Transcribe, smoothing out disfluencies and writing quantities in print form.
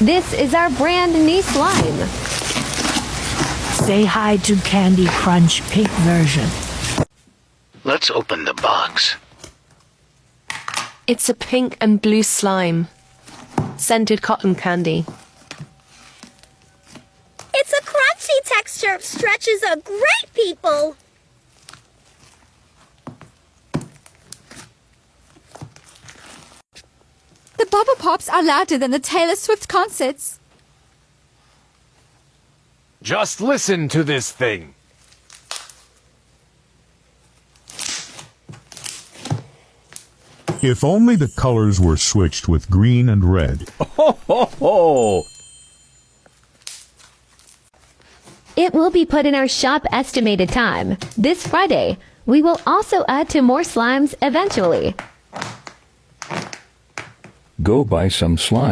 This is our brand new slime. Say hi to Candy Crunch pink version. Let's open the box. It's a pink and blue slime. Scented cotton candy. It's a crunchy texture. Stretches are great, people. The Bubble Pops are louder than the Taylor Swift concerts. Just listen to this thing. If only the colors were switched with green and red. Ho, ho, ho! It will be put in our shop estimated time. This Friday, we will also add to more slimes eventually. Go buy some slime.